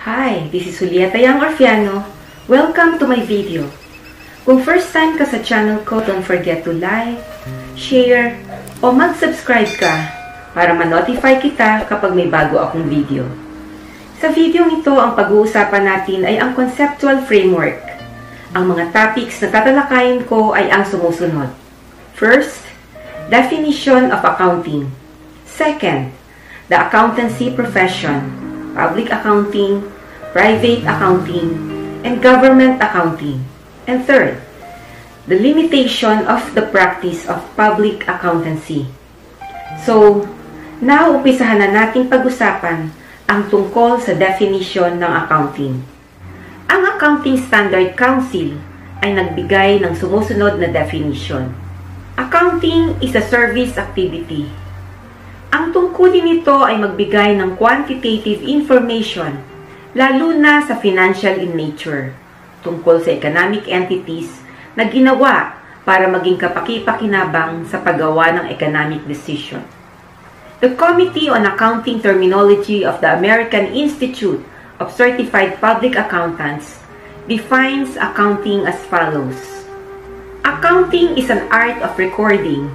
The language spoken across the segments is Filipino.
Hi, this is Julieta Yang Orfiano. Welcome to my video. Kung first time ka sa channel ko, don't forget to like, share, o mag-subscribe ka para ma-notify kita kapag may bago akong video. Sa video ito, ang pag-uusapan natin ay ang conceptual framework. Ang mga topics na tatalakayin ko ay ang sumusunod. First, definition of accounting. Second, the accountancy profession, public accounting, private accounting, and government accounting. And third, the limitation of the practice of public accountancy. So, now umpisahan na nating pag-usapan ang tungkol sa definition ng accounting. Ang Accounting Standard Council ay nagbigay ng sumusunod na definition. Accounting is a service activity. Ang tungkulin nito ay magbigay ng quantitative information, lalo na sa financial in nature, tungkol sa economic entities na ginawa para maging kapaki-pakinabang sa paggawa ng economic decision. The Committee on Accounting Terminology of the American Institute of Certified Public Accountants defines accounting as follows. Accounting is an art of recording,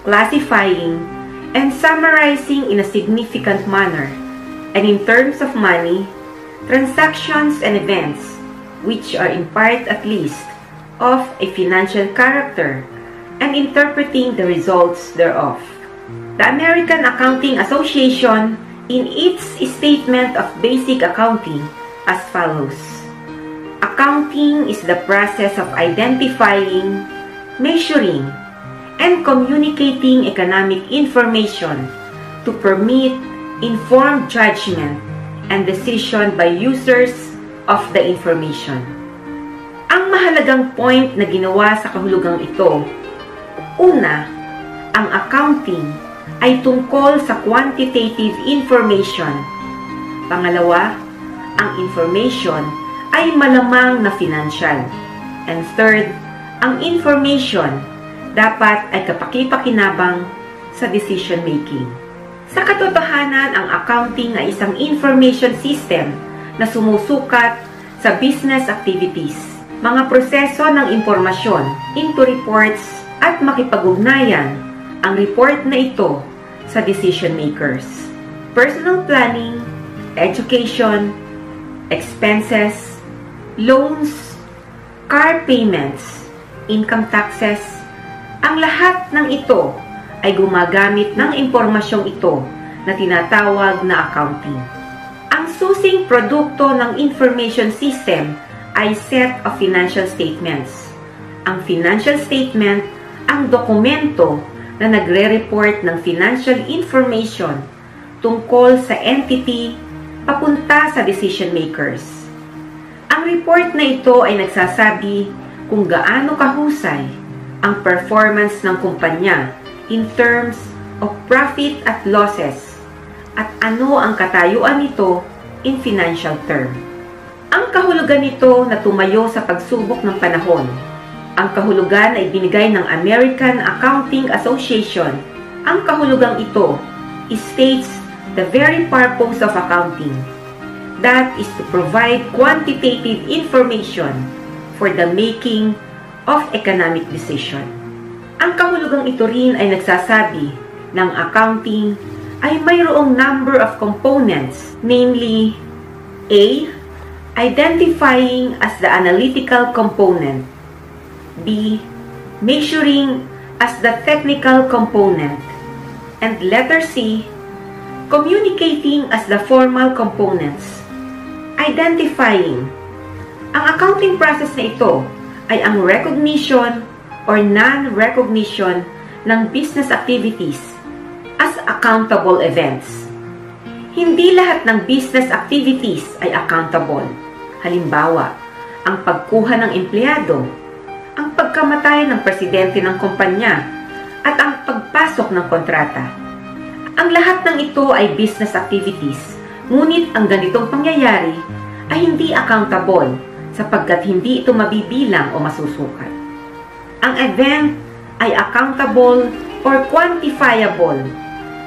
classifying, and summarizing in a significant manner, and in terms of money, transactions and events, which are in part at least, of a financial character, and interpreting the results thereof. The American Accounting Association, in its statement of basic accounting, as follows. Accounting is the process of identifying, measuring, and communicating economic information to permit informed judgment and decision by users of the information. Ang mahalagang point na ginawa sa kahulugang ito, una, ang accounting ay tungkol sa quantitative information. Pangalawa, ang information ay malamang na financial. And third, ang information dapat ay kapaki-pakinabang sa decision making. Sa katotohanan, ang accounting ay isang information system na sumusukat sa business activities, mga proseso ng impormasyon into reports at makipag-ugnayan ang report na ito sa decision makers. Personal planning, education, expenses, loans, car payments, income taxes, ang lahat ng ito ay gumagamit ng impormasyong ito na tinatawag na accounting. Ang susing produkto ng information system ay set of financial statements. Ang financial statement ang dokumento na nagre-report ng financial information tungkol sa entity papunta sa decision makers. Ang report na ito ay nagsasabi kung gaano kahusay ang performance ng kumpanya in terms of profit at losses at ano ang katayuan nito in financial term. Ang kahulugan nito na tumayo sa pagsubok ng panahon. Ang kahulugan ay binigay ng American Accounting Association. Ang kahulugang ito states the very purpose of accounting, that is to provide quantitative information for the making of economic decision. Ang kahulugang ito rin ay nagsasabi ng accounting ay mayroong number of components, namely A. Identifying as the analytical component, B. Measuring as the technical component, and letter C. Communicating as the formal components. Identifying. Ang accounting process na ito ay ang recognition or non-recognition ng business activities as accountable events. Hindi lahat ng business activities ay accountable. Halimbawa, ang pagkuha ng empleyado, ang pagkamatay ng presidente ng kumpanya, at ang pagpasok ng kontrata. Ang lahat ng ito ay business activities, ngunit ang ganitong pangyayari ay hindi accountable sapagkat hindi ito mabibilang o masusukat. Ang event ay accountable or quantifiable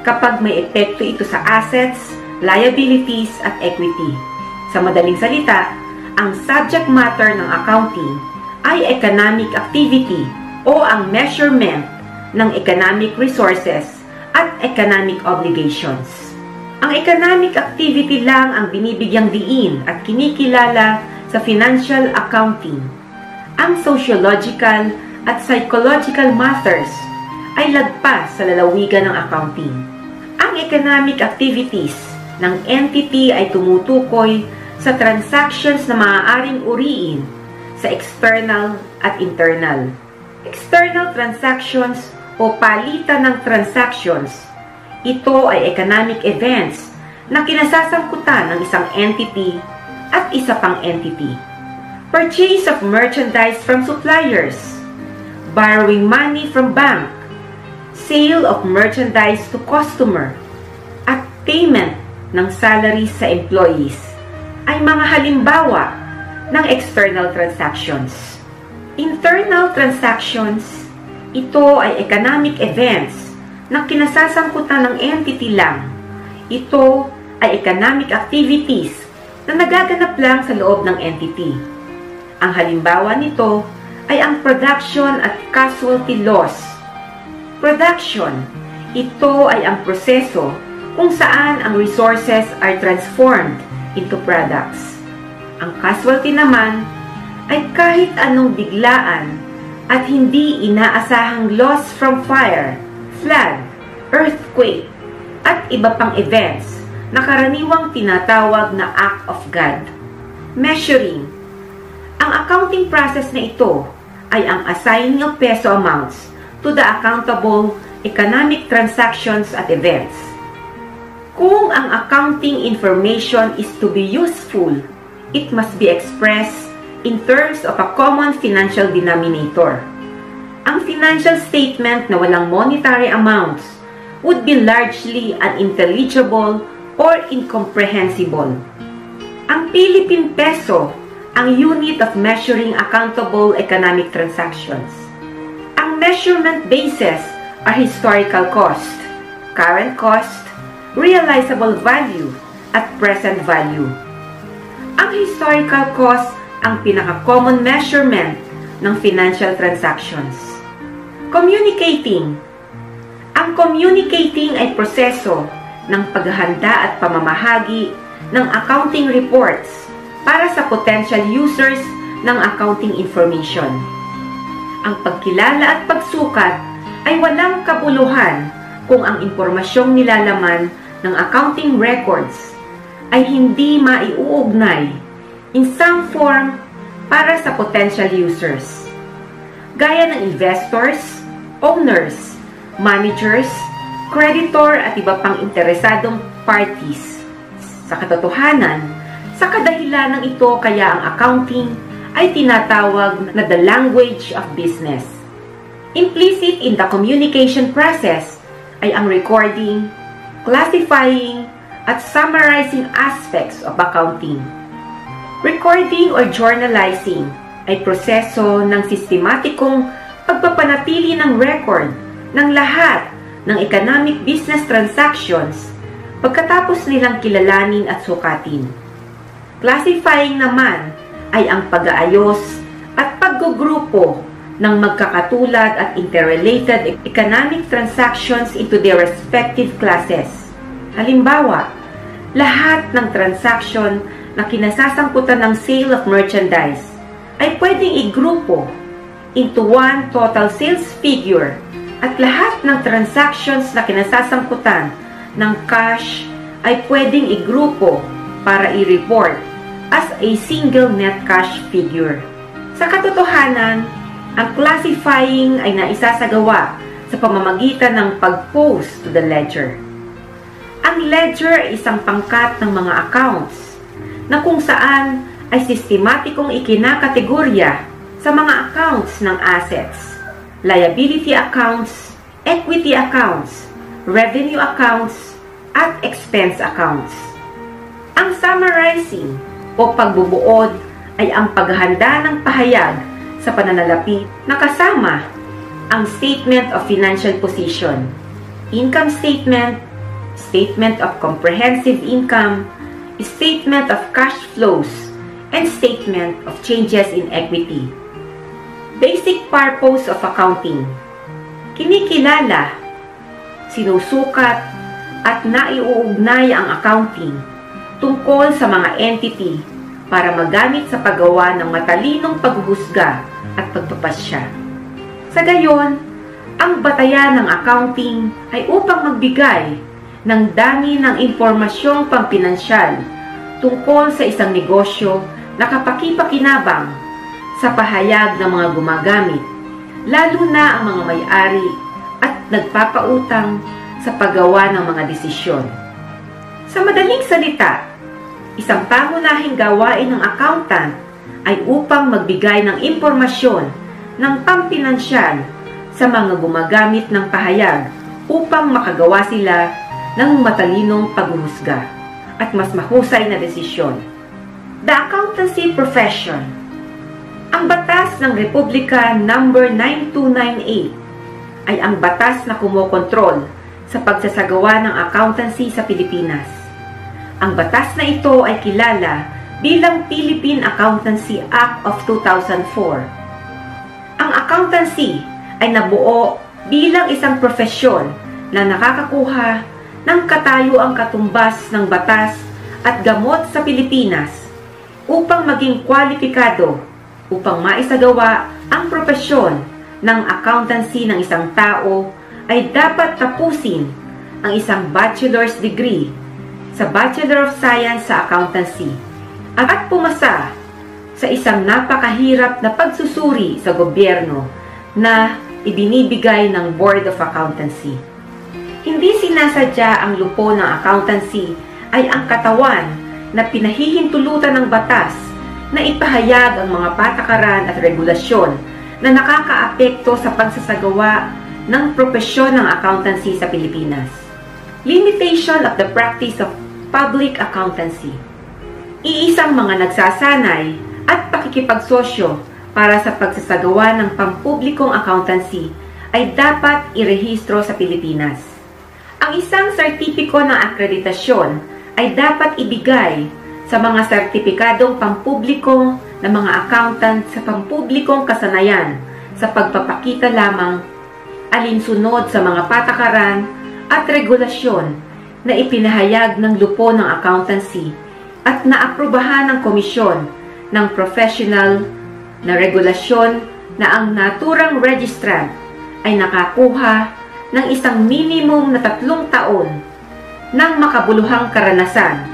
kapag may epekto ito sa assets, liabilities, at equity. Sa madaling salita, ang subject matter ng accounting ay economic activity o ang measurement ng economic resources at economic obligations. Ang economic activity lang ang binibigyang diin at kinikilala sa financial accounting. Ang sociological at psychological matters ay lagpas sa lalawigan ng accounting. Ang economic activities ng entity ay tumutukoy sa transactions na maaaring uriin sa external at internal. External transactions o palitan ng transactions, ito ay economic events na kinasasangkutan ng isang entity at isa pang entity. Purchase of merchandise from suppliers, borrowing money from bank, sale of merchandise to customer, at payment ng salaries sa employees ay mga halimbawa ng external transactions. Internal transactions, ito ay economic events na kinasasangkutan ng entity lang. Ito ay economic activities na nagaganap lang sa loob ng entity. Ang halimbawa nito ay ang production at casualty loss. Production, ito ay ang proseso kung saan ang resources are transformed into products. Ang casualty naman ay kahit anong biglaan at hindi inaasahang loss from fire, flood, earthquake, at iba pang events na karaniwang tinatawag na act of God. Measuring. Ang accounting process na ito ay ang assigning of peso amounts to the accountable economic transactions at events. Kung ang accounting information is to be useful, it must be expressed in terms of a common financial denominator. Ang financial statement na walang monetary amounts would be largely unintelligible or incomprehensible. Ang Philippine peso ang unit of measuring accountable economic transactions. Ang measurement bases are historical cost, current cost, realizable value, at present value. Ang historical cost ang pinaka-common measurement ng financial transactions. Communicating. Ang communicating ay proseso ng paghahanda at pamamahagi ng accounting reports para sa potential users ng accounting information. Ang pagkilala at pagsukat ay walang kabuluhan kung ang impormasyong nilalaman ng accounting records ay hindi maiuugnay in some form para sa potential users, gaya ng investors, owners, managers, creditor at iba pang interesadong parties. Sa katotohanan, sa kadahilan ng ito kaya ang accounting ay tinatawag na the language of business. Implicit in the communication process ay ang recording, classifying, at summarizing aspects of accounting. Recording or journalizing ay proseso ng sistematikong pagpapanatili ng record ng lahat ng economic business transactions pagkatapos nilang kilalanin at sukatin. Classifying naman ay ang pag-aayos at paggugrupo ng magkakatulad at interrelated economic transactions into their respective classes. Halimbawa, lahat ng transaction na kinasasangkutan ng sale of merchandise ay pwedeng igrupo into one total sales figure at lahat ng transactions na kinasasangkutan ng cash ay pwedeng igrupo para i-report as a single net cash figure. Sa katotohanan, ang classifying ay naisasagawa sa pamamagitan ng pag-post to the ledger. Ang ledger ay isang pangkat ng mga accounts na kung saan ay sistematikong ikinakategorya sa mga accounts ng assets, liability accounts, equity accounts, revenue accounts, at expense accounts. Ang summarizing o pagbubuod ay ang paghahanda ng pahayag sa pananalapi na kasama ang Statement of Financial Position, Income Statement, Statement of Comprehensive Income, statement of cash flows, and statement of changes in equity. Basic purpose of accounting. Kinikilala, sinusukat, at naiuugnay ang accounting tungkol sa mga entity para magamit sa paggawa ng matalinong paghuhusga at pagpapasya. Sa gayon, ang batayan ng accounting ay upang magbigay ng dami ng impormasyong pampinansyal tungkol sa isang negosyo na kapakipakinabang sa pahayag ng mga gumagamit, lalo na ang mga may-ari at nagpapautang sa paggawa ng mga desisyon. Sa madaling salita, isang pangunahing gawain ng accountant ay upang magbigay ng impormasyon ng pampinansyal sa mga gumagamit ng pahayag upang makagawa sila ng matalinong paghuhusga at mas mahusay na desisyon. The accountancy profession. Ang batas ng Republika No. 9298 ay ang batas na kumokontrol sa pagsasagawa ng accountancy sa Pilipinas. Ang batas na ito ay kilala bilang Philippine Accountancy Act of 2004. Ang accountancy ay nabuo bilang isang profesyon na nakakakuha ng katayuang katumbas ng batas at gamot sa Pilipinas upang maging kwalipikado upang maisagawa ang propesyon ng accountancy ng isang tao ay dapat tapusin ang isang bachelor's degree sa Bachelor of Science sa Accountancy at pumasa sa isang napakahirap na pagsusuri sa gobyerno na ibinibigay ng Board of Accountancy. Hindi sinasadya ang lupo ng accountancy ay ang katawan na pinahihintulutan ng batas na ipahayag ang mga patakaran at regulasyon na nakakaapekto sa pagsasagawa ng propesyon ng accountancy sa Pilipinas. Limitation of the practice of public accountancy. Iisang mga nagsasanay at pakikipagsosyo para sa pagsasagawa ng pampublikong accountancy ay dapat irehistro sa Pilipinas. Ang isang sertipiko ng akreditasyon ay dapat ibigay sa mga sertipikadong pampubliko ng mga accountant sa pampublikong kasanayan sa pagpapakita lamang alinsunod sa mga patakaran at regulasyon na ipinahayag ng lupo ng accountancy at naaprubahan ng komisyon ng professional na regulasyon na ang naturang registrant ay nakakuha ng isang minimum na 3 taon ng makabuluhang karanasan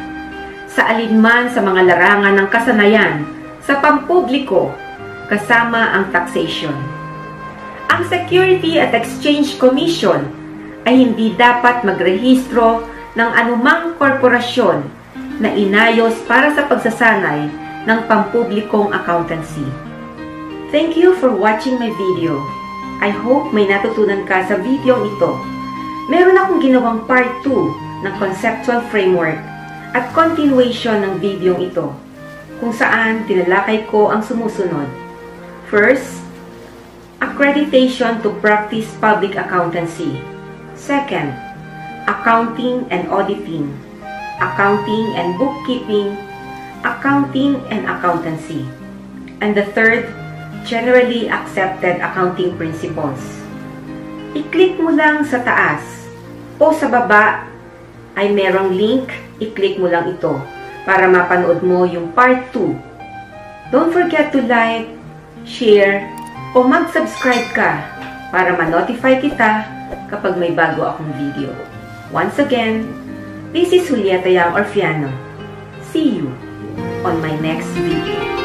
sa alinman sa mga larangan ng kasanayan sa pampubliko kasama ang taxation. Ang Security and Exchange Commission ay hindi dapat magrehistro ng anumang korporasyon na inayos para sa pagsasanay ng pampublikong accountancy. Thank you for watching my video. I hope may natutunan ka sa video ito. Meron akong ginawang part 2 ng conceptual framework at continuation ng video ito, kung saan tinalakay ko ang sumusunod. First, accreditation to practice public accountancy. Second, accounting and auditing, accounting and bookkeeping, accounting and accountancy. And the third, generally accepted accounting principles. I-click mo lang sa taas o sa baba ay merong link, i-click mo lang ito para mapanood mo yung part 2. Don't forget to like, share, o mag-subscribe ka para ma-notify kita kapag may bago akong video. Once again, this is Julieta Yang Orfiano. See you on my next video.